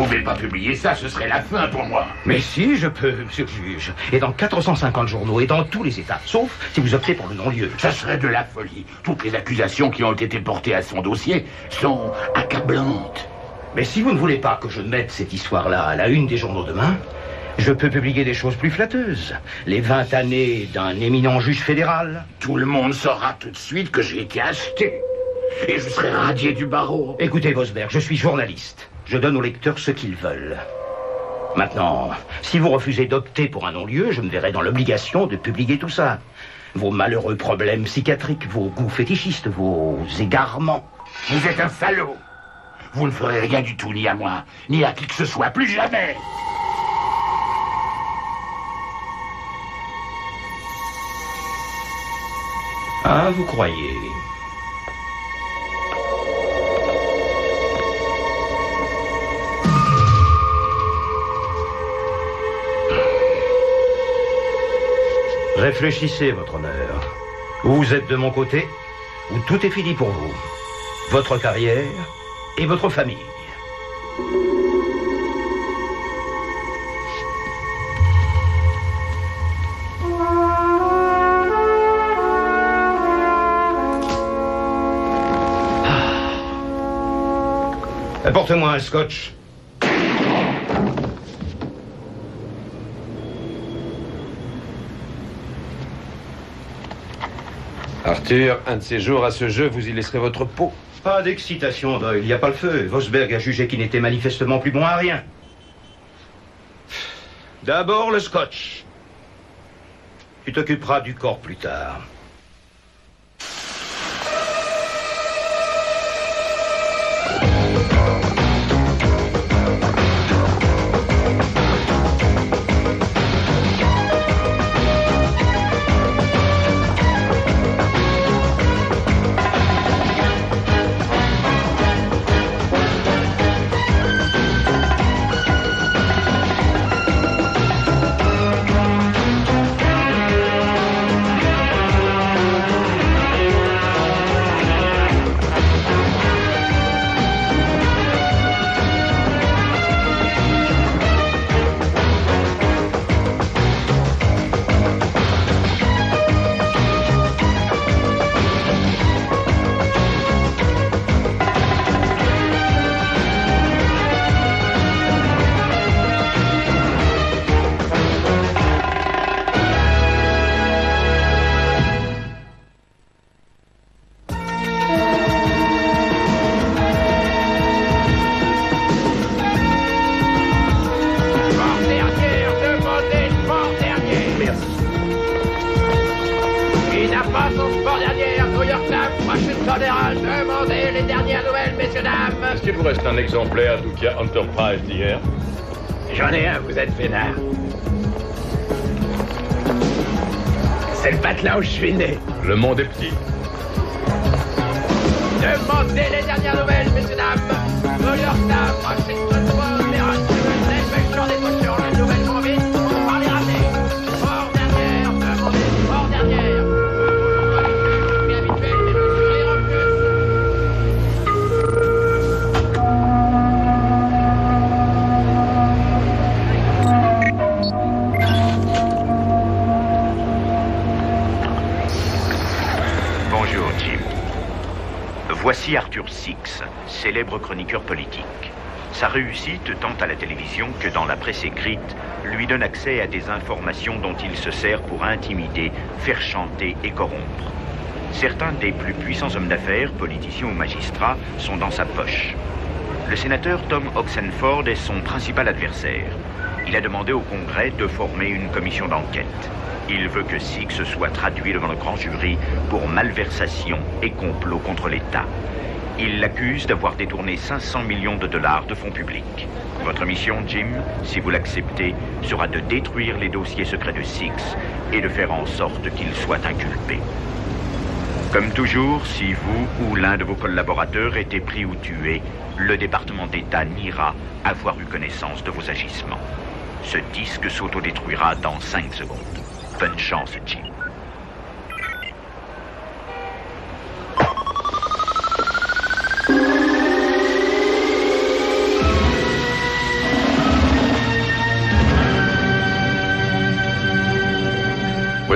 pouvez pas publier ça, ce serait la fin pour moi. Mais si, je peux, monsieur le juge. Et dans 450 journaux, et dans tous les États, sauf si vous optez pour le non-lieu. Ça serait de la folie. Toutes les accusations qui ont été portées à son dossier sont accablantes. Mais si vous ne voulez pas que je mette cette histoire-là à la une des journaux demain, je peux publier des choses plus flatteuses. Les 20 années d'un éminent juge fédéral. Tout le monde saura tout de suite que j'ai été acheté. Et je serai radié du barreau. Écoutez, Vosberg, je suis journaliste. Je donne aux lecteurs ce qu'ils veulent. Maintenant, si vous refusez d'opter pour un non-lieu, je me verrai dans l'obligation de publier tout ça. Vos malheureux problèmes psychiatriques, vos goûts fétichistes, vos égarements. Vous êtes un salaud. Vous ne ferez rien du tout, ni à moi, ni à qui que ce soit, plus jamais. Ah, vous croyez? Réfléchissez, votre honneur. Ou vous êtes de mon côté, ou tout est fini pour vous. Votre carrière et votre famille. Apporte-moi un scotch. Arthur, un de ces jours, à ce jeu, vous y laisserez votre peau. Pas d'excitation, Doyle. Il n'y a pas le feu. Vosberg a jugé qu'il n'était manifestement plus bon à rien. D'abord le scotch. Tu t'occuperas du corps plus tard. Exemplaire d'Ukia Enterprise d'hier. J'en ai un, vous êtes vénard. C'est le patelin où je suis né. Le monde est petit. Demandez les dernières nouvelles, messieurs, dames. New York Times, Washington Post, Herald Tribune, Dépêchons des cochons, la nouvelle convite, on va les ramener. Fort dernière, demandez, fort dernière. Mais habituel, mais mesuré en plus. Bonjour, Jim. Voici Arthur Six, célèbre chroniqueur politique. Sa réussite, tant à la télévision que dans la presse écrite, lui donne accès à des informations dont il se sert pour intimider, faire chanter et corrompre. Certains des plus puissants hommes d'affaires, politiciens ou magistrats, sont dans sa poche. Le sénateur Tom Oxenford est son principal adversaire. Il a demandé au Congrès de former une commission d'enquête. Il veut que Six soit traduit devant le grand jury pour malversation et complot contre l'État. Il l'accuse d'avoir détourné 500 millions de dollars de fonds publics. Votre mission, Jim, si vous l'acceptez, sera de détruire les dossiers secrets de Six et de faire en sorte qu'il soit inculpé. Comme toujours, si vous ou l'un de vos collaborateurs était pris ou tué, le département d'État niera avoir eu connaissance de vos agissements. Ce disque s'autodétruira dans 5 secondes. Bonne chance, Jim.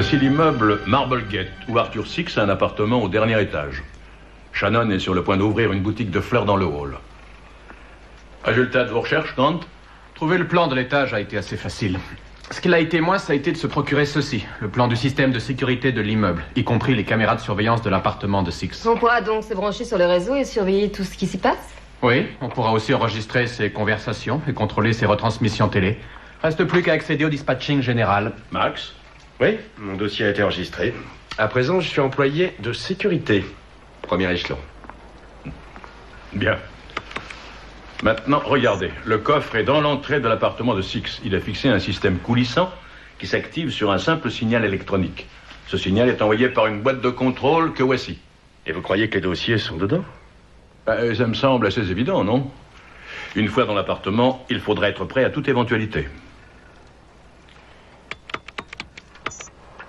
Voici l'immeuble Marblegate, où Arthur Six a un appartement au dernier étage. Shannon est sur le point d'ouvrir une boutique de fleurs dans le hall. Résultat de vos recherches, Grant? Trouver le plan de l'étage a été assez facile. Ce qu'il a été moins, ça a été de se procurer ceci, le plan du système de sécurité de l'immeuble, y compris les caméras de surveillance de l'appartement de Six. On pourra donc se brancher sur le réseau et surveiller tout ce qui s'y passe? Oui, on pourra aussi enregistrer ses conversations et contrôler ses retransmissions télé. Reste plus qu'à accéder au dispatching général. Max? Oui, mon dossier a été enregistré. À présent, je suis employé de sécurité. Premier échelon. Bien. Maintenant, regardez. Le coffre est dans l'entrée de l'appartement de Six. Il a fixé un système coulissant qui s'active sur un simple signal électronique. Ce signal est envoyé par une boîte de contrôle que voici. Et vous croyez que les dossiers sont dedans? Ça me semble assez évident, non? Une fois dans l'appartement, il faudra être prêt à toute éventualité.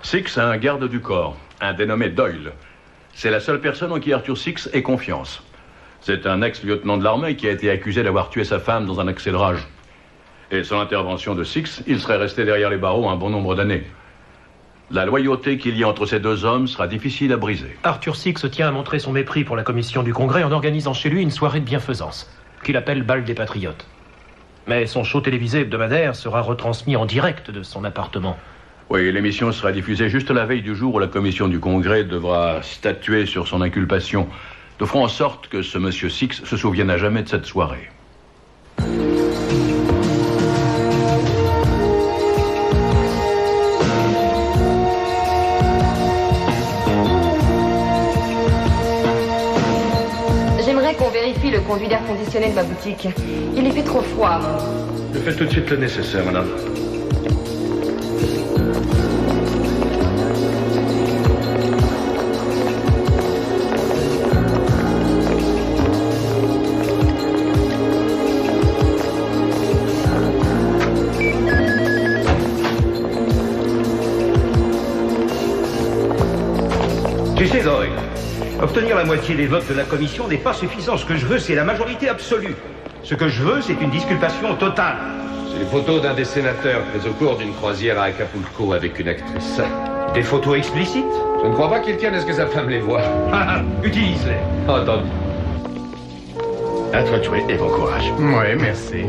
Six a un garde du corps, un dénommé Doyle. C'est la seule personne en qui Arthur Six ait confiance. C'est un ex-lieutenant de l'armée qui a été accusé d'avoir tué sa femme dans un accès de rage. Et sans l'intervention de Six, il serait resté derrière les barreaux un bon nombre d'années. La loyauté qu'il y a entre ces deux hommes sera difficile à briser. Arthur Six tient à montrer son mépris pour la commission du Congrès en organisant chez lui une soirée de bienfaisance, qu'il appelle Bal des Patriotes. Mais son show télévisé hebdomadaire sera retransmis en direct de son appartement. Oui, l'émission sera diffusée juste la veille du jour où la commission du Congrès devra statuer sur son inculpation. Nous ferons en sorte que ce monsieur Six se souvienne à jamais de cette soirée. J'aimerais qu'on vérifie le conduit d'air conditionné de ma boutique. Il fait trop froid. Je fais tout de suite le nécessaire, madame. Tu sais, Doyle, obtenir la moitié des votes de la commission n'est pas suffisant. Ce que je veux, c'est la majorité absolue. Ce que je veux, c'est une disculpation totale. C'est les photos d'un des sénateurs prises au cours d'une croisière à Acapulco avec une actrice. Des photos explicites? Je ne crois pas qu'il tienne à ce que sa femme les voie. Utilise-les. Entendu. À toi de jouer et bon courage. Oui, merci.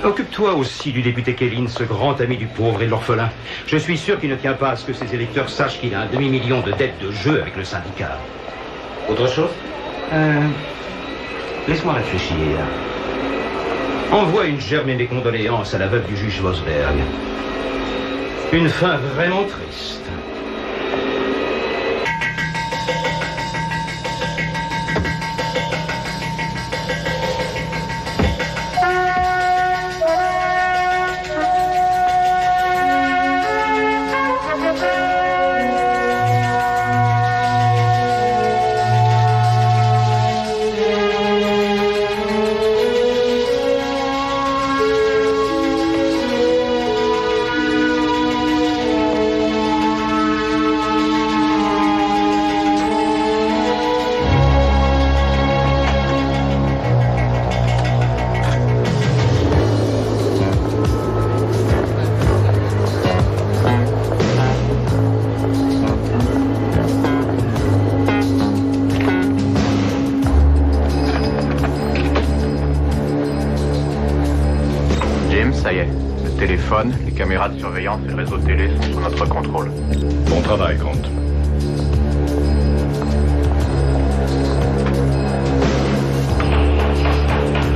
Occupe-toi aussi du député Kellin, ce grand ami du pauvre et de l'orphelin. Je suis sûr qu'il ne tient pas à ce que ses électeurs sachent qu'il a un demi-million de dettes de jeu avec le syndicat. Autre chose? Laisse-moi réfléchir. Envoie une germe et mes condoléances à la veuve du juge Vosberg. Une fin vraiment triste. Les caméras de surveillance et le réseau télé sont sous notre contrôle. Bon travail, Grant.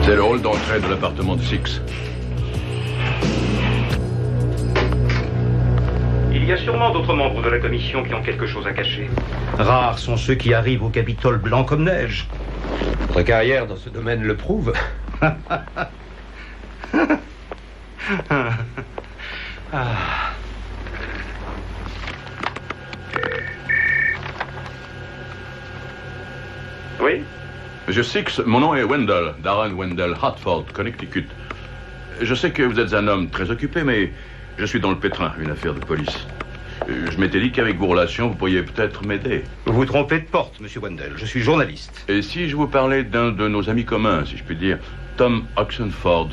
C'est le hall d'entrée de l'appartement de Six. Il y a sûrement d'autres membres de la commission qui ont quelque chose à cacher. Rares sont ceux qui arrivent au Capitole blanc comme neige. Votre carrière dans ce domaine le prouve. Oui? Monsieur Six, mon nom est Wendell, Darren Wendell, Hartford, Connecticut. Je sais que vous êtes un homme très occupé, mais je suis dans le pétrin, une affaire de police. Je m'étais dit qu'avec vos relations, vous pourriez peut-être m'aider. Vous vous trompez de porte, monsieur Wendell. Je suis journaliste. Et si je vous parlais d'un de nos amis communs, si je puis dire, Tom Oxenford?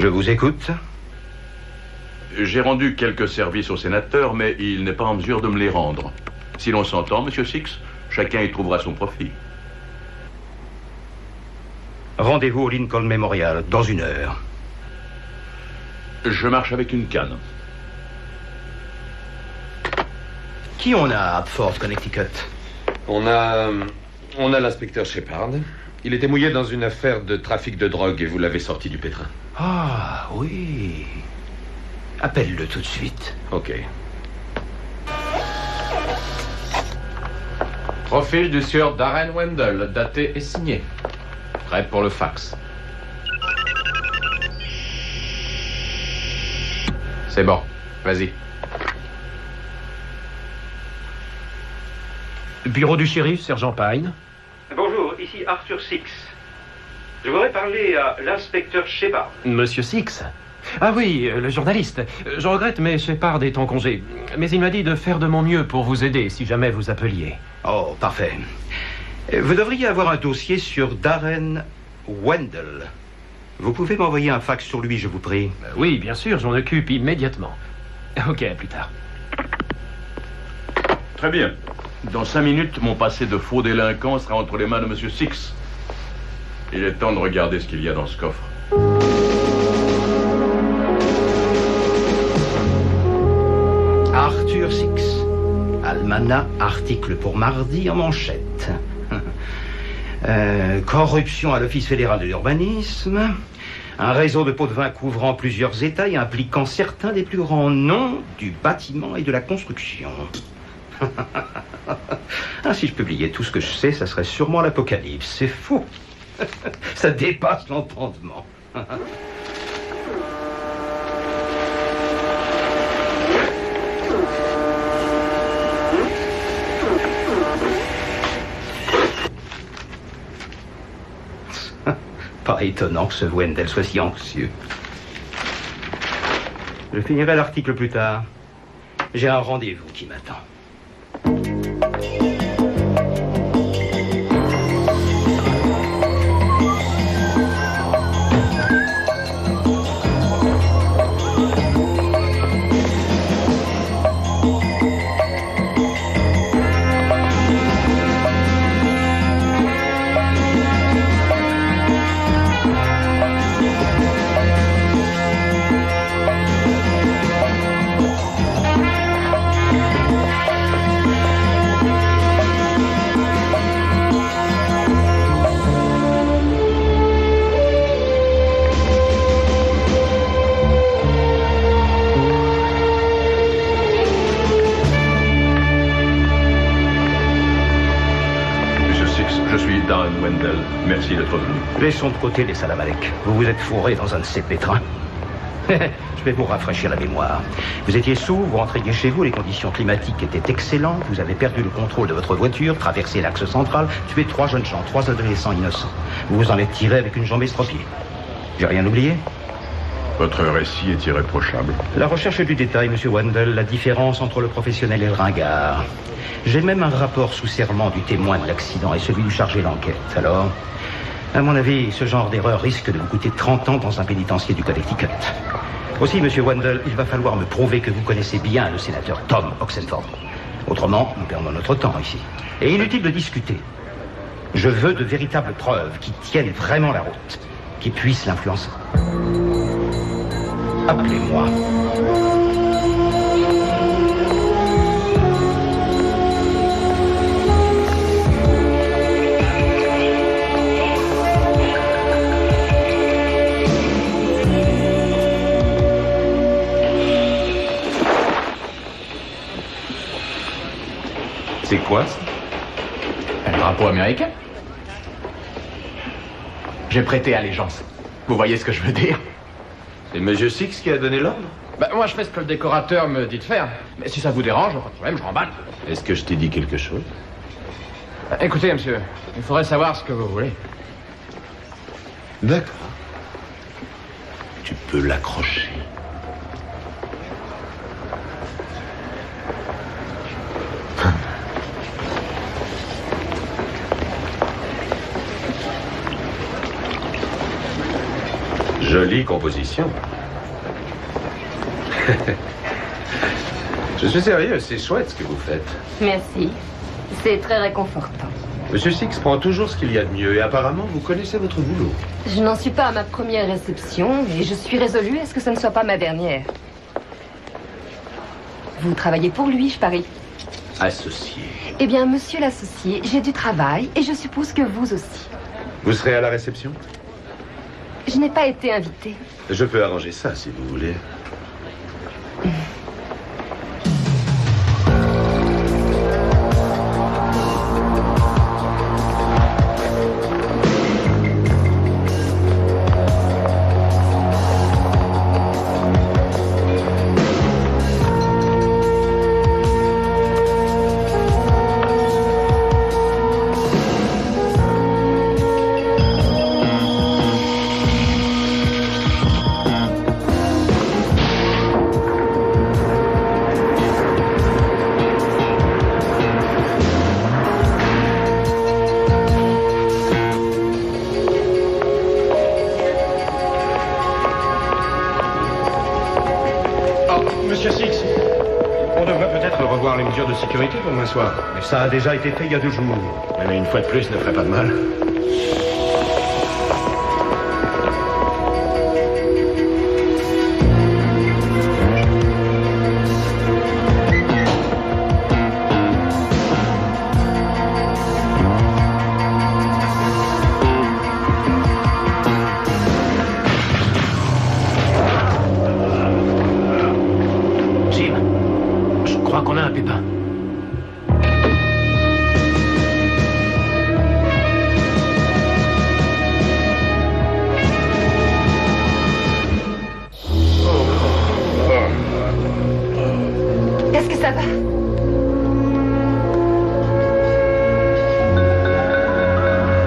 Je vous écoute. J'ai rendu quelques services au sénateur, mais il n'est pas en mesure de me les rendre. Si l'on s'entend, monsieur Six, chacun y trouvera son profit. Rendez-vous au Lincoln Memorial, dans 1 heure. Je marche avec une canne. Qui on a à Hartford, Connecticut? On a l'inspecteur Shepard. Il était mouillé dans une affaire de trafic de drogue et vous l'avez sorti du pétrin. Ah, oui. Appelle-le tout de suite. Ok. Profil du sieur Darren Wendell, daté et signé. Prêt pour le fax. C'est bon, vas-y. Bureau du shérif, sergent Pine. Bonjour, ici Arthur Six. Je voudrais parler à l'inspecteur Shepard. Monsieur Six? Ah oui, le journaliste. Je regrette, mais Shepard est en congé. Mais il m'a dit de faire de mon mieux pour vous aider si jamais vous appeliez. Oh, parfait. Vous devriez avoir un dossier sur Darren Wendell. Vous pouvez m'envoyer un fax sur lui, je vous prie? Oui, bien sûr, j'en occupe immédiatement. Ok, à plus tard. Très bien. Dans 5 minutes, mon passé de faux délinquant sera entre les mains de monsieur Six. Il est temps de regarder ce qu'il y a dans ce coffre. Arthur Six. Almanach, article pour mardi en manchette. Corruption à l'Office fédéral de l'urbanisme. Un réseau de pots de vin couvrant plusieurs États et impliquant certains des plus grands noms du bâtiment et de la construction. Ah, si je publiais tout ce que je sais, ça serait sûrement l'apocalypse. C'est fou. Ça dépasse l'entendement. Pas étonnant que ce Wendell soit si anxieux. Je finirai l'article plus tard. J'ai un rendez-vous qui m'attend. Merci d'être venu. Laissons de côté les salamalek. Vous vous êtes fourré dans un de ces pétrins. Je vais vous rafraîchir la mémoire. Vous étiez sous, vous rentriez chez vous, les conditions climatiques étaient excellentes, vous avez perdu le contrôle de votre voiture, traversé l'axe central, tué 3 jeunes gens, 3 adolescents innocents. Vous vous en êtes tiré avec une jambe estropiée. J'ai rien oublié? Votre récit est irréprochable. La recherche du détail, monsieur Wendell, la différence entre le professionnel et le ringard. J'ai même un rapport sous serment du témoin de l'accident et celui du chargé d'enquête. Alors, à mon avis, ce genre d'erreur risque de vous coûter 30 ans dans un pénitencier du Connecticut. Aussi, monsieur Wendell, il va falloir me prouver que vous connaissez bien le sénateur Tom Oxenford. Autrement, nous perdons notre temps ici. Et inutile de discuter. Je veux de véritables preuves qui tiennent vraiment la route, qui puissent l'influencer. Appelez-moi. C'est quoi, ça? Un drapeau américain. J'ai prêté allégeance. Vous voyez ce que je veux dire? C'est Monsieur Six qui a donné l'ordre? Moi, je fais ce que le décorateur me dit de faire. Mais si ça vous dérange, pas de problème, je remballe. Est-ce que je t'ai dit quelque chose? Écoutez, monsieur, il faudrait savoir ce que vous voulez. D'accord. Tu peux l'accrocher. Jolie composition. Je suis sérieux, c'est chouette ce que vous faites. Merci. C'est très réconfortant. Monsieur Six prend toujours ce qu'il y a de mieux et apparemment vous connaissez votre boulot. Je n'en suis pas à ma première réception et je suis résolue à ce que ce ne soit pas ma dernière. Vous travaillez pour lui, je parie. Associé. Eh bien, monsieur l'associé, j'ai du travail et je suppose que vous aussi. Vous serez à la réception? Je n'ai pas été invitée. Je peux arranger ça si vous voulez. Ça a déjà été fait il y a 2 jours. Mais une fois de plus ne ferait pas de mal. Jim, je crois qu'on a un pépin. Ça va?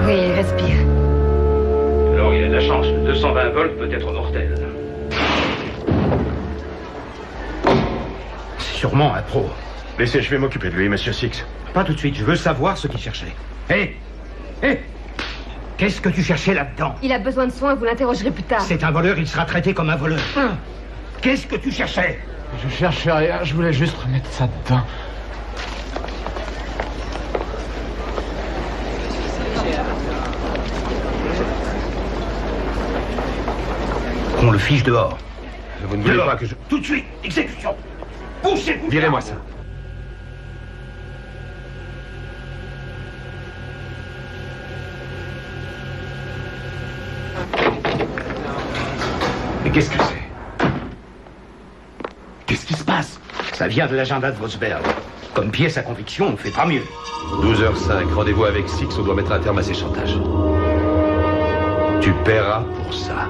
Oui, respire. Alors, il a de la chance. Le 220 volts peut être mortel. C'est sûrement un pro. Laissez, je vais m'occuper de lui, monsieur Six. Pas tout de suite. Je veux savoir ce qu'il cherchait. Hé! Qu'est-ce que tu cherchais là-dedans? Il a besoin de soins, vous l'interrogerez plus tard. C'est un voleur, il sera traité comme un voleur. Qu'est-ce que tu cherchais? Je cherchais rien, je voulais juste remettre ça dedans. Qu'on le fiche dehors. Vous ne voulez pas que je... Tout de suite, exécution! Poussez-vous! Virez-moi ça. Mais qu'est-ce que c'est? Qu'est-ce qui se passe? Ça vient de l'agenda de Vosberg. Comme pièce à conviction, on ne fait pas mieux. 12h05, rendez-vous avec Six, on doit mettre un terme à ces chantages. Tu paieras pour ça.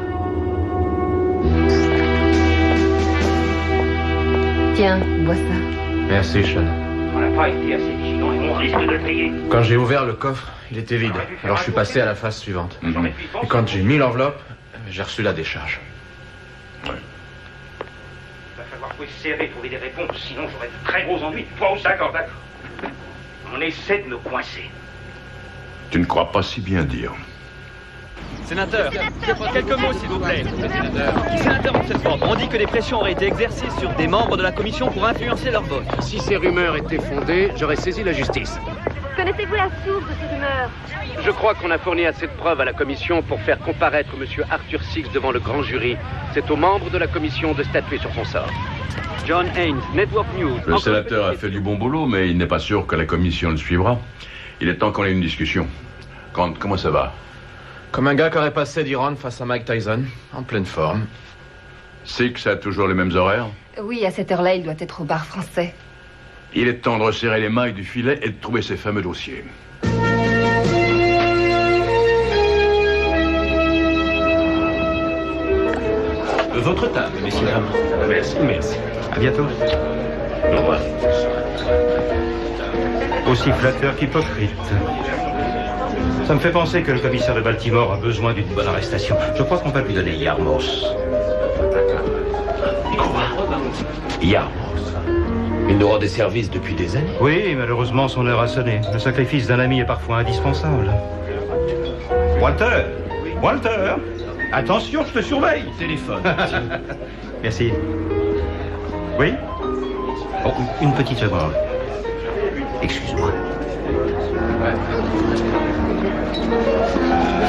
Tiens, bois ça. Merci, Sean. On n'a pas été assez vigilant et on risque de le payer. Quand j'ai ouvert le coffre, il était vide. Alors je suis passé à la phase suivante. Et quand j'ai mis l'enveloppe, j'ai reçu la décharge. Il va falloir serrer, trouver des réponses, sinon j'aurai de très gros ennuis. Toi aussi. D'accord. On essaie de me coincer. Tu ne crois pas si bien dire. Sénateur, quelques mots s'il vous plaît. Sénateur Oxford, on dit que des pressions auraient été exercées sur des membres de la commission pour influencer leur vote. Si ces rumeurs étaient fondées, j'aurais saisi la justice. Connaissez-vous la source de ces rumeurs? Je crois qu'on a fourni assez de preuves à la commission pour faire comparaître M. Arthur Six devant le grand jury. C'est aux membres de la commission de statuer sur son sort. John Haynes, Network News. Le sénateur a fait du bon boulot, mais il n'est pas sûr que la commission le suivra. Il est temps qu'on ait une discussion. Comment ça va? Comme un gars qui aurait passé d'Iran face à Mike Tyson, en pleine forme. Six a toujours les mêmes horaires? Oui, à cette heure-là, il doit être au bar français. Il est temps de resserrer les mailles du filet et de trouver ces fameux dossiers. Votre table, messieurs, dames. Merci. Merci. À bientôt. Au revoir. Aussi flatteur qu'hypocrite. Ça me fait penser que le commissaire de Baltimore a besoin d'une bonne arrestation. Je crois qu'on va lui donner Yarmos. Quoi? Yarmos? Il nous rend des services depuis des années. Oui, malheureusement, son heure a sonné. Le sacrifice d'un ami est parfois indispensable. Walter! Walter! Attention, je te surveille! Téléphone. Merci. Oui? Oh, une petite seconde. Excuse-moi.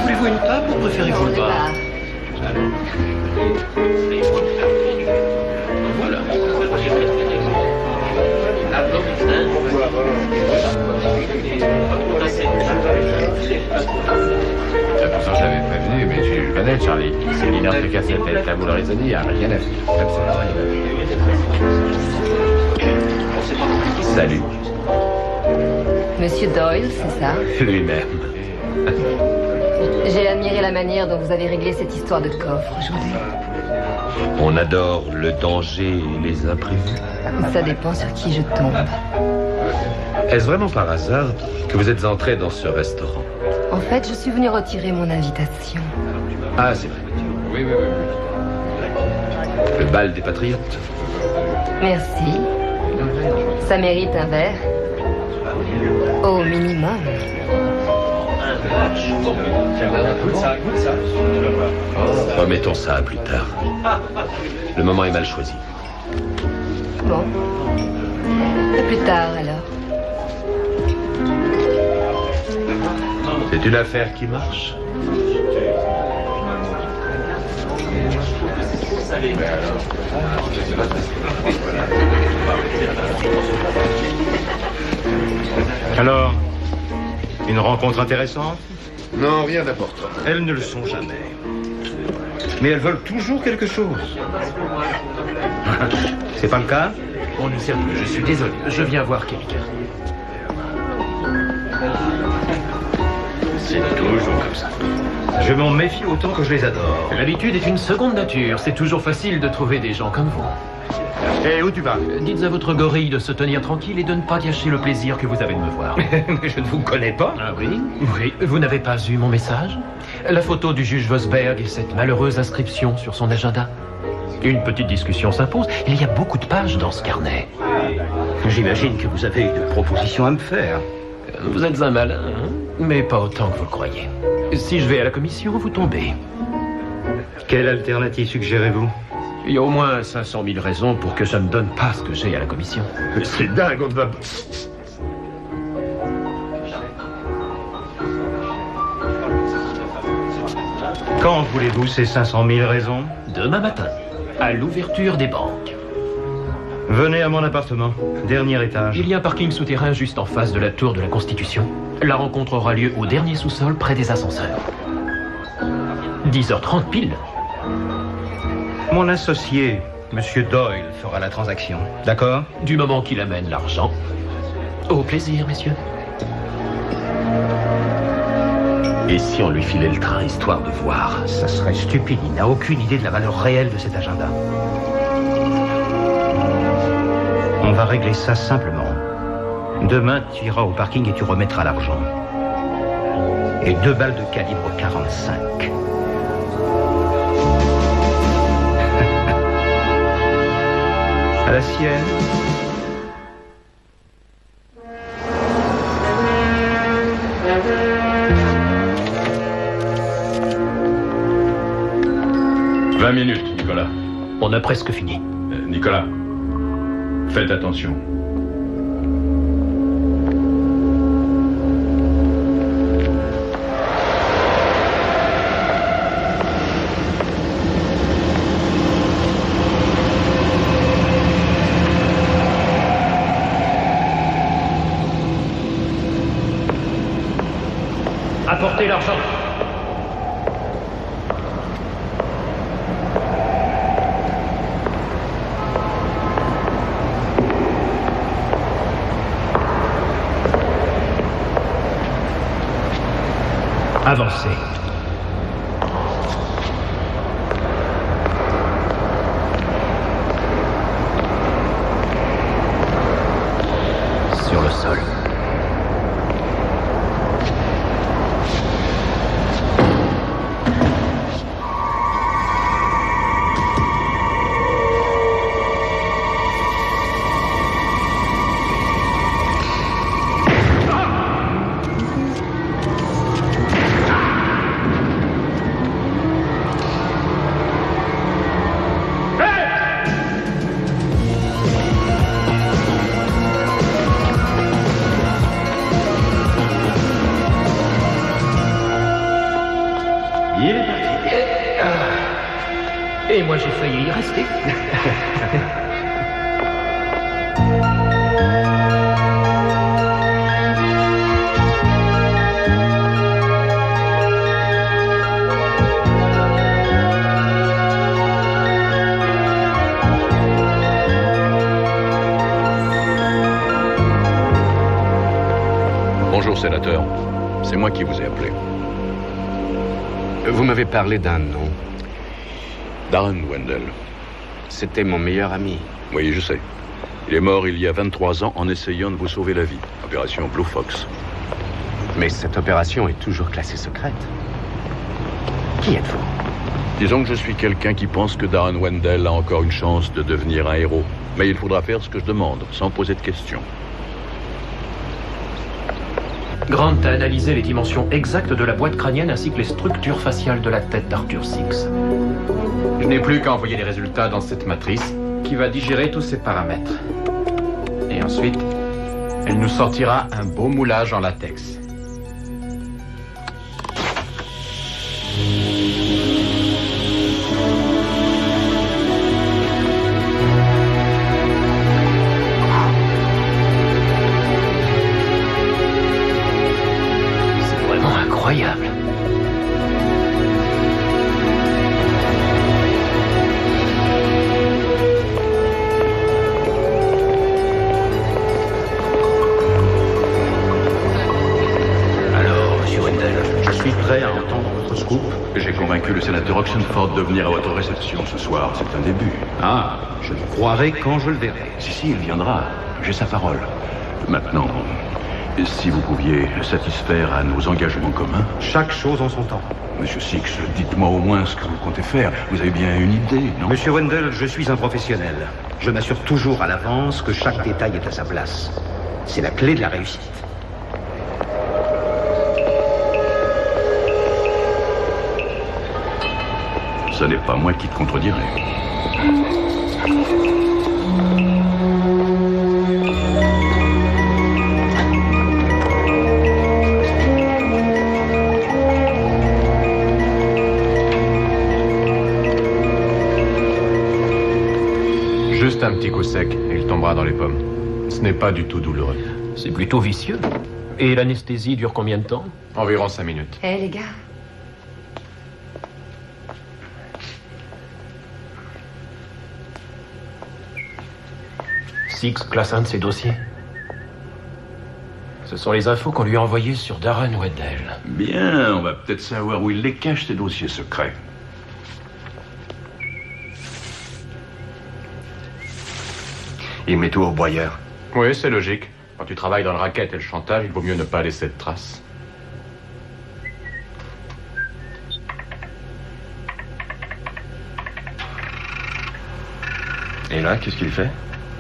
Voulez-vous une table ou préférez-vous le bar? Voilà. Pourtant, je l'avais prévenu, mais je connais Charlie. C'est mineur de cassette et de taboule raisonnée, il n'y a rien à faire. Absolument rien. Salut. Monsieur Doyle, c'est ça? Lui-même. J'ai admiré la manière dont vous avez réglé cette histoire de coffre aujourd'hui. On adore le danger et les imprévus. Ça dépend sur qui je tombe. Est-ce vraiment par hasard que vous êtes entré dans ce restaurant? En fait, je suis venue retirer mon invitation. Ah, c'est vrai. Oui. Le bal des patriotes. Merci. Ça mérite un verre. Au minimum. Remettons ça à plus tard. Le moment est mal choisi. Bon. À plus tard, alors. C'est une affaire qui marche. Alors, une rencontre intéressante? Non, rien d'important. Elles ne le sont jamais. Mais elles veulent toujours quelque chose. C'est pas le cas? On ne sert plus, je suis désolé. Je viens voir quelqu'un. C'est toujours comme ça. Je m'en méfie autant que je les adore. L'habitude est une seconde nature. C'est toujours facile de trouver des gens comme vous. Et où tu vas? Dites à votre gorille de se tenir tranquille et de ne pas gâcher le plaisir que vous avez de me voir. Mais je ne vous connais pas. Ah oui? Oui, vous n'avez pas eu mon message? La photo du juge Vosberg et cette malheureuse inscription sur son agenda. Une petite discussion s'impose. Il y a beaucoup de pages dans ce carnet. J'imagine que vous avez une proposition à me faire. Vous êtes un malin, hein? Mais pas autant que vous le croyez. Si je vais à la commission, vous tombez. Quelle alternative suggérez-vous? Il y a au moins 500 000 raisons pour que je ne donne pas ce que j'ai à la commission. C'est dingue, on ne va pas... Quand voulez-vous ces 500 000 raisons? Demain matin, à l'ouverture des banques. Venez à mon appartement, dernier étage. Il y a un parking souterrain juste en face de la tour de la Constitution. La rencontre aura lieu au dernier sous-sol, près des ascenseurs. 10h30 pile. Mon associé, Monsieur Doyle, fera la transaction. D'accord? Du moment qu'il amène l'argent. Au plaisir, messieurs. Et si on lui filait le train, histoire de voir? Ça serait stupide, il n'a aucune idée de la valeur réelle de cet agenda. On va régler ça simplement. Demain, tu iras au parking et tu remettras l'argent. Et 2 balles de calibre 45. À la sienne. « 20 minutes, Nicolas. On a presque fini. Nicolas, faites attention. Apportez l'argent. Avancez. Sur le sol. Et moi j'ai failli y rester. Bonjour, sénateur. C'est moi qui vous ai appelé. Vous m'avez parlé d'un nom. Darren Wendell. C'était mon meilleur ami. Oui, je sais. Il est mort il y a 23 ans en essayant de vous sauver la vie. Opération Blue Fox. Mais cette opération est toujours classée secrète. Qui êtes-vous? Disons que je suis quelqu'un qui pense que Darren Wendell a encore une chance de devenir un héros. Mais il faudra faire ce que je demande, sans poser de questions. Grant a analysé les dimensions exactes de la boîte crânienne ainsi que les structures faciales de la tête d'Arthur Six. Je n'ai plus qu'à envoyer les résultats dans cette matrice qui va digérer tous ces paramètres. Et ensuite, elle nous sortira un beau moulage en latex. C'est vraiment incroyable. Prêt à entendre votre scoop? J'ai convaincu le sénateur Oxenford de venir à votre réception ce soir. C'est un début. Ah, je le croirai quand je le verrai. Si, il viendra. J'ai sa parole. Maintenant, si vous pouviez satisfaire à nos engagements communs... Chaque chose en son temps. Monsieur Six, dites-moi au moins ce que vous comptez faire. Vous avez bien une idée, non? Monsieur Wendell, je suis un professionnel. Je m'assure toujours à l'avance que chaque détail est à sa place. C'est la clé de la réussite. Ce n'est pas moi qui te contredirai. Juste un petit coup sec et il tombera dans les pommes. Ce n'est pas du tout douloureux. C'est plutôt vicieux. Et l'anesthésie dure combien de temps? Environ 5 minutes. Eh les gars, Six classe un de ses dossiers. Ce sont les infos qu'on lui a envoyées sur Darren Wendell. Bien, on va peut-être savoir où il les cache, ces dossiers secrets. Il met tout au broyeur. Oui, c'est logique. Quand tu travailles dans le racket et le chantage, il vaut mieux ne pas laisser de traces. Et là, qu'est-ce qu'il fait?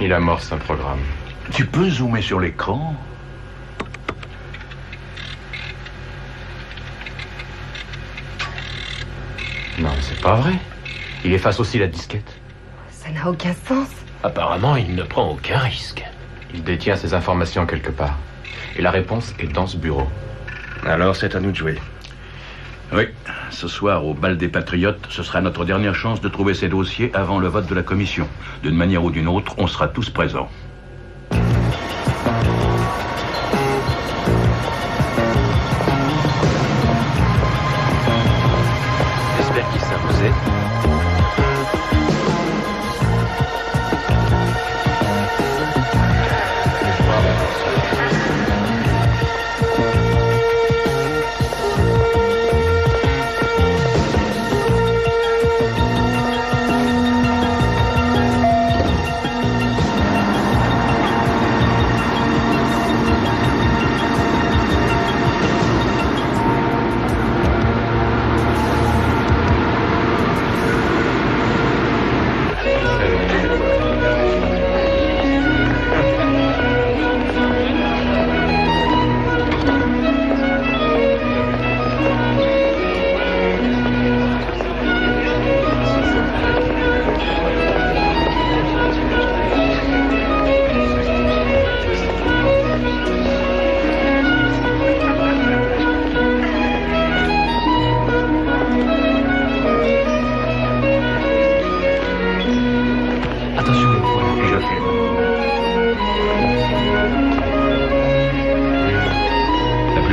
Il amorce un programme. Tu peux zoomer sur l'écran? Non, mais c'est pas vrai. Il efface aussi la disquette. ça n'a aucun sens. Apparemment, il ne prend aucun risque. Il détient ces informations quelque part. Et la réponse est dans ce bureau. Alors, c'est à nous de jouer. Oui, ce soir, au bal des Patriotes, ce sera notre dernière chance de trouver ces dossiers avant le vote de la commission. D'une manière ou d'une autre, on sera tous présents. J'espère qu'il s'imposait.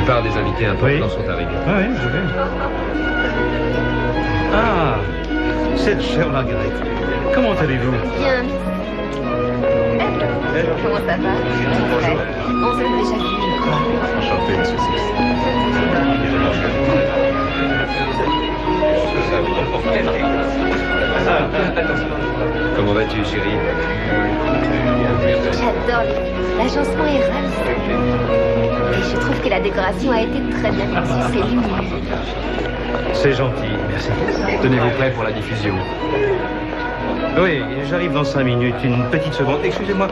plupart des invités importants sont arrivés. Ah oui, je vais. Ah, cette chère Margaret. Comment allez-vous? Bien. Comment ça va? Ouais. On s'est déjà vu, je crois. Enchanté, monsieur Six. Comment vas-tu, chérie? J'adore l'agencement est rase. Et je trouve que la décoration a été très bien conçue, c'est lumineux. C'est gentil, merci. Tenez-vous prêts pour la diffusion. Oui, j'arrive dans 5 minutes. Une petite seconde. Excusez-moi.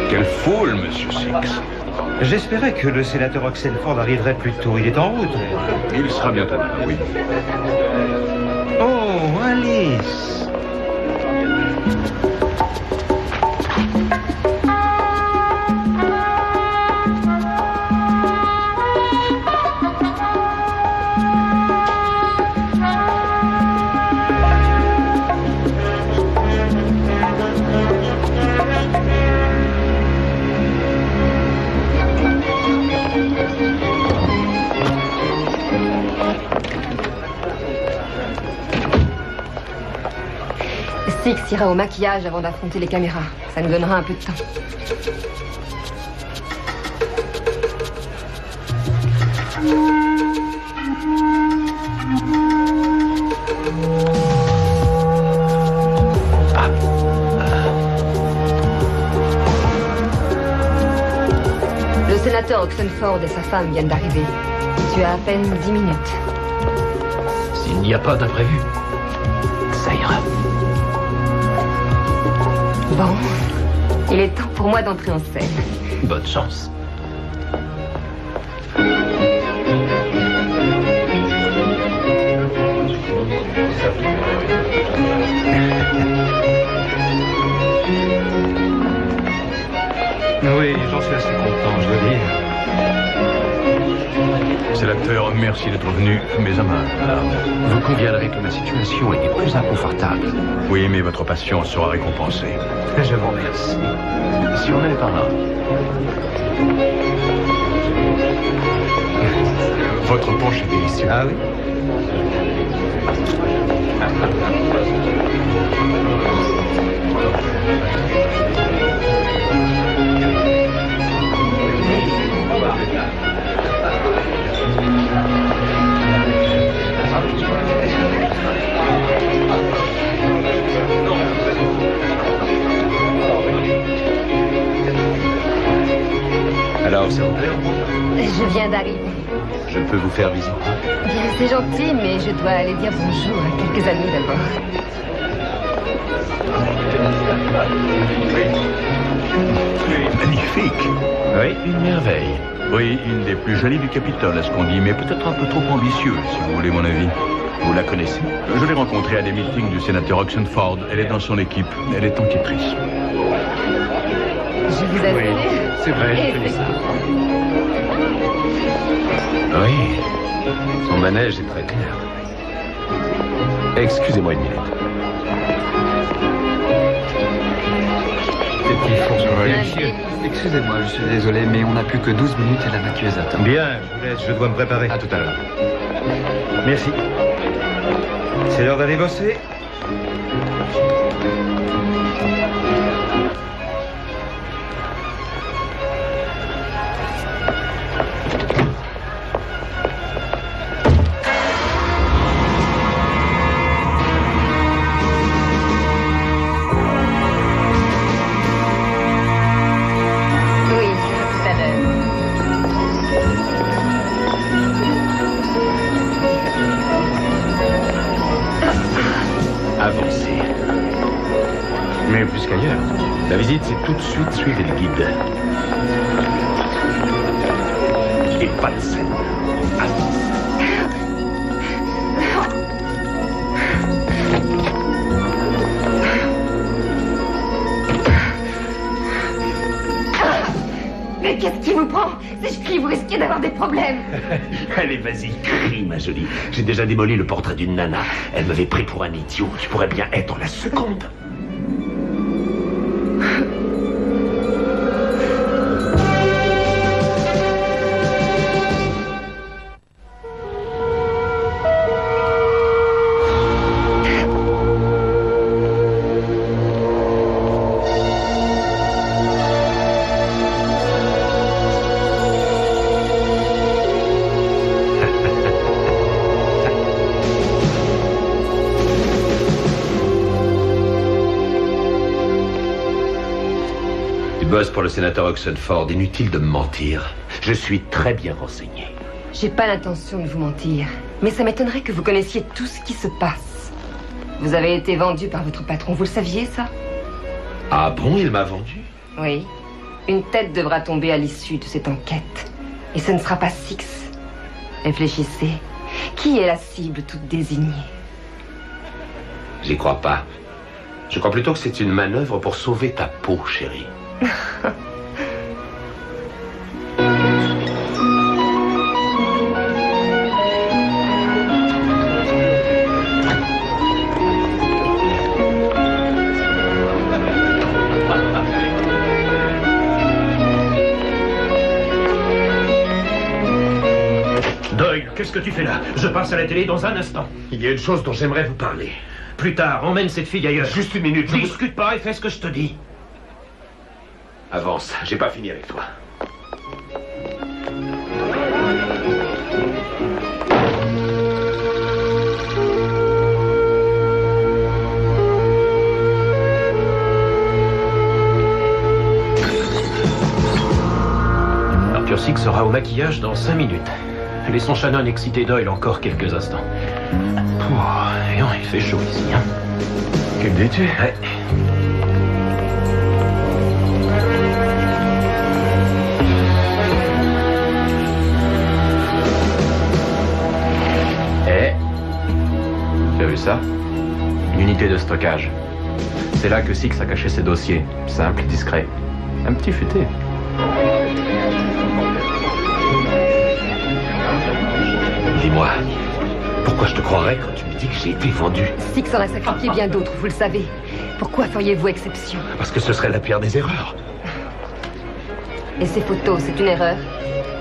Quelle foule, monsieur Six. J'espérais que le sénateur Oxenford arriverait plus tôt. Il est en route. Il sera bientôt là, oui. Oh, Alice. Six ira au maquillage avant d'affronter les caméras. Ça nous donnera un peu de temps. Le sénateur Oxenford et sa femme viennent d'arriver. Tu as à peine 10 minutes. S'il n'y a pas d'imprévu, ça ira. Bon, il est temps pour moi d'entrer en scène. Bonne chance. Oui, j'en suis assez content, je dois dire. Sénateur, merci d'être venu, mes amants. Vous conviendrez que ma situation est plus inconfortable. Oui, mais votre patience sera récompensée. Je vous remercie. Si on allait par là. Votre punch est délicieux. Ah oui? Alors, ça vous plaît? Je viens d'arriver. Je peux vous faire visiter? Bien, c'est gentil, mais je dois aller dire bonjour à quelques amis d'abord. Magnifique. Oui, Une merveille. Oui, une des plus jolies du Capitole, à ce qu'on dit, mais peut-être un peu trop ambitieuse, si vous voulez mon avis. Vous la connaissez? Je l'ai rencontrée à des meetings du sénateur Oxenford. Elle est dans son équipe. Elle est enquêtrice. Je vous assure. Oui, c'est vrai, je connais ça. Oui, son manège est très clair. Excusez-moi une minute. Excusez-moi, je suis désolé, mais on n'a plus que 12 minutes et la maquilleuse attend. Bien, je vous laisse, je dois me préparer. À tout à l'heure. Merci. C'est l'heure d'aller bosser. Oui, à tout à l'heure. Avancez. Mais plus qu'ailleurs, la visite, c'est tout de suite suivre le guide. Et pas de scène. Mais qu'est-ce qu'il y qui vous prend? Si je crie, vous risquez d'avoir des problèmes. Allez, vas-y, crie, ma jolie. J'ai déjà démoli le portrait d'une nana. Elle m'avait pris pour un idiot. Tu pourrais bien être la seconde. Bosse pour le sénateur Oxenford. Inutile de me mentir. Je suis très bien renseigné. J'ai pas l'intention de vous mentir, mais ça m'étonnerait que vous connaissiez tout ce qui se passe. Vous avez été vendu par votre patron, vous le saviez, ça? Ah bon, il m'a vendu? Oui. Une tête devra tomber à l'issue de cette enquête. Et ce ne sera pas Six. Réfléchissez. Qui est la cible toute désignée? J'y crois pas. Je crois plutôt que c'est une manœuvre pour sauver ta peau, chérie. Doyle, qu'est-ce que tu fais là? Je passe à la télé dans un instant. Il y a une chose dont j'aimerais vous parler. Plus tard, emmène cette fille ailleurs. Juste une minute. Discute pas et fais ce que je te dis. Avance, j'ai pas fini avec toi. Arthur Six sera au maquillage dans 5 minutes. Laissons Shannon exciter Doyle encore quelques instants. Voyons, il fait chaud ici, hein. Que dis-tu? Ouais. Tu as vu ça? Une unité de stockage. C'est là que Six a caché ses dossiers. Simple, discret. Un petit futé. Dis-moi, pourquoi je te croirais quand tu me dis que j'ai été vendu? Six en a sacrifié bien d'autres, vous le savez. Pourquoi feriez-vous exception? Parce que ce serait la pire des erreurs. Et ces photos, c'est une erreur?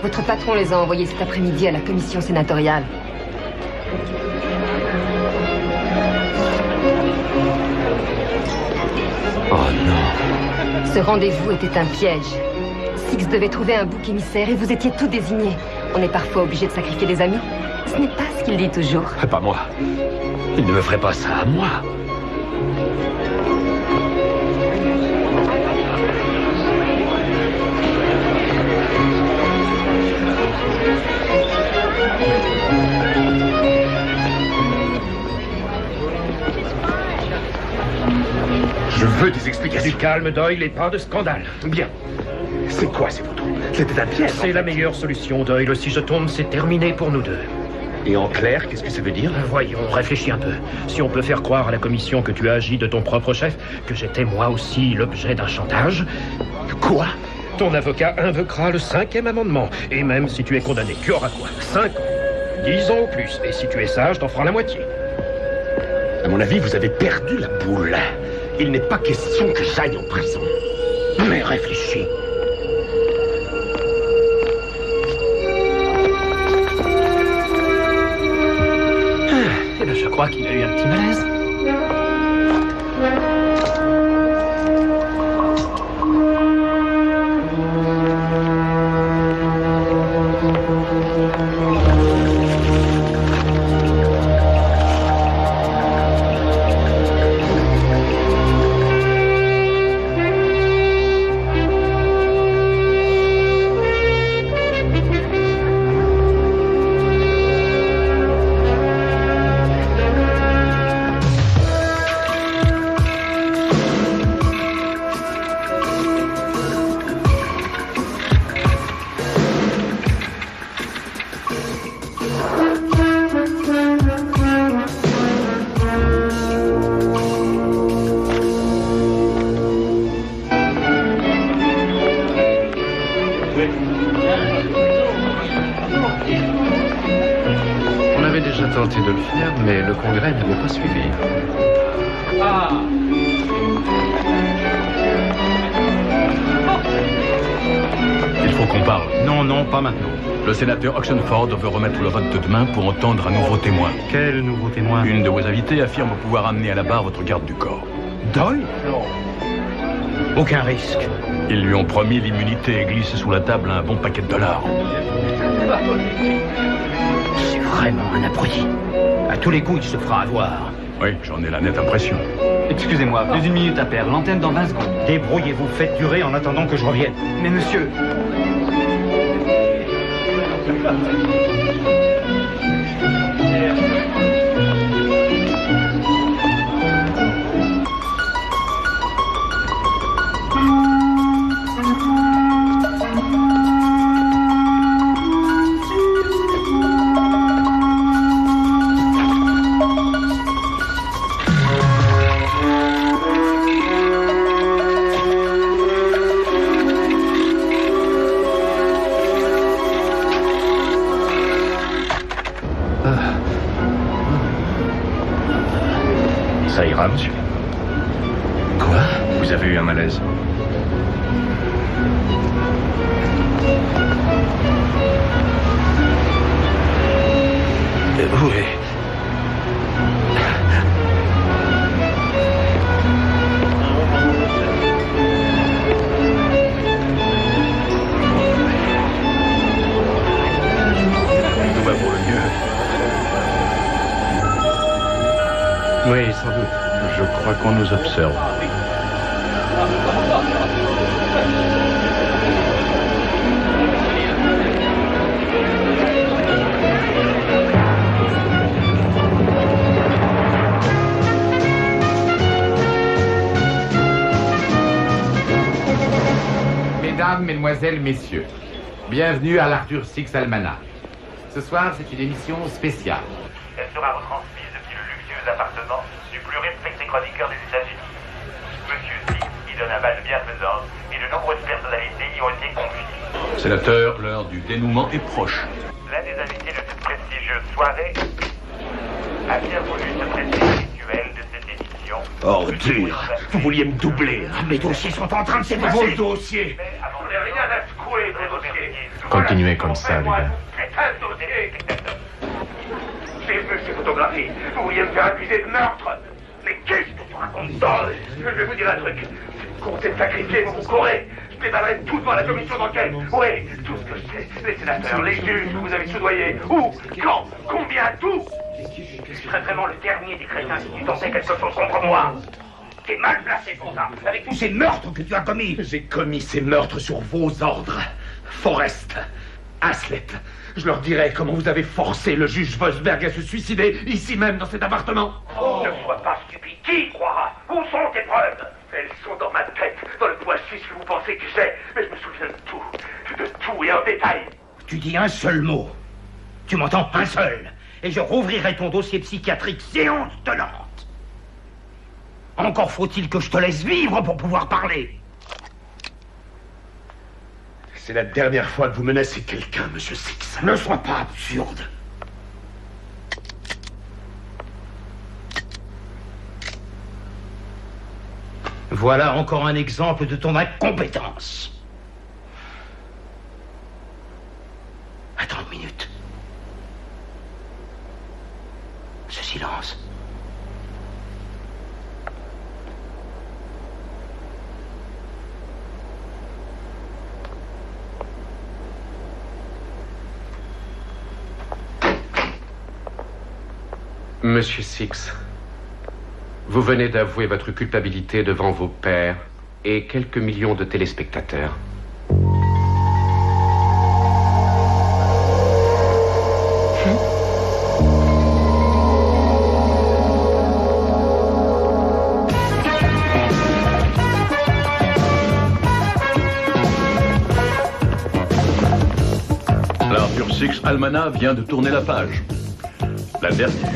Votre patron les a envoyées cet après-midi à la commission sénatoriale. Oh non. Ce rendez-vous était un piège. Six devait trouver un bouc émissaire et vous étiez tout désignés. On est parfois obligé de sacrifier des amis. Ce n'est pas ce qu'il dit toujours. Pas moi. Il ne me ferait pas ça à moi. Je veux des explications. Du calme, Doyle, et pas de scandale. Bien. C'est quoi ces photos? C'était un piège. C'est la meilleure solution, Doyle. Si je tombe, c'est terminé pour nous deux. Et en clair, qu'est-ce que ça veut dire? Voyons, réfléchis un peu. Si on peut faire croire à la commission que tu as agi de ton propre chef, que j'étais moi aussi l'objet d'un chantage... Quoi? Ton avocat invoquera le 5e amendement. Et même si tu es condamné, tu auras quoi? 5 ans. 10 ans au plus. Et si tu es sage, t'en feras la moitié. À mon avis, vous avez perdu la boule. Il n'est pas question que j'aille en prison. Mais réfléchis. Eh bien, je crois qu'il a eu un petit malaise. tenté de le faire, mais le Congrès n'avait pas suivi. Ah. Il faut qu'on parle. Non, non, pas maintenant. Le sénateur Oxenford veut remettre le vote de demain pour entendre un nouveau témoin. Quel nouveau témoin? Une de vos invités affirme pouvoir amener à la barre votre garde du corps. Doyle? Non. Aucun risque. Ils lui ont promis l'immunité et glissé sous la table un bon paquet de dollars. C'est vraiment un abruti. À tous les coups, il se fera avoir. Oui, j'en ai la nette impression. Excusez-moi, plus d'une minute à perdre. L'antenne dans 20 secondes. Débrouillez-vous, faites durer en attendant que je revienne. Mais monsieur... Ça ira, monsieur. Quoi? Vous avez eu un malaise. Oui. Tout va pour le mieux. Oui, sans doute. Je crois qu'on nous observe. Mesdames, Mesdemoiselles, Messieurs, bienvenue à l'Arthur Six Almanach. Ce soir, c'est une émission spéciale. Elle sera retransmise depuis le luxueux appartement du plus respecté chroniqueur des États-Unis. Monsieur Six y donne un bal de bienfaisance et de nombreuses personnalités y ont été conviées. Sénateur, l'heure du dénouement est proche. L'un des invités de cette prestigieuse soirée a bien voulu se prêter au rituel de cette édition. Ordure! Vous vouliez me doubler. Mes dossiers sont en train de s'effacer. Vos dossiers! Vous n'avez rien à secouer, vos dossiers. Continuez comme ça, les gars. C'est un dossier. J'ai vu ces photographies. Vous vouliez me faire accuser de meurtre. Mais qu'est-ce que tu racontes dans? Je vais vous dire un truc. Si vous comptez me sacrifier, vous courez. Je déballerai tout devant la commission d'enquête. Oui, tout ce que je sais. Les sénateurs, les juges que vous avez soudoyés. Où? Quand? Combien? Tout? Je serais vraiment le dernier des crétins si tu tentais quelque chose contre moi. T'es mal placé pour ça. Avec tous ces meurtres que tu as commis. J'ai commis ces meurtres sur vos ordres. Forrest, Haslett, je leur dirai comment vous avez forcé le juge Vosberg à se suicider ici même dans cet appartement. Ne sois pas stupide. Qui y croira? Où sont tes preuves? Elles sont dans ma tête, dans le poids suisse que vous pensez que j'ai. Mais je me souviens de tout et en détail. Tu dis un seul mot. Tu m'entends? Un seul. Et je rouvrirai ton dossier psychiatrique séance tenante. Encore faut-il que je te laisse vivre pour pouvoir parler. C'est la dernière fois que vous menacez quelqu'un, monsieur Six. Ne sois pas absurde. Voilà encore un exemple de ton incompétence. Attends une minute. Ce silence. Monsieur Six, vous venez d'avouer votre culpabilité devant vos pairs et quelques millions de téléspectateurs. L'Arthur Six Almanach vient de tourner la page. La dernière.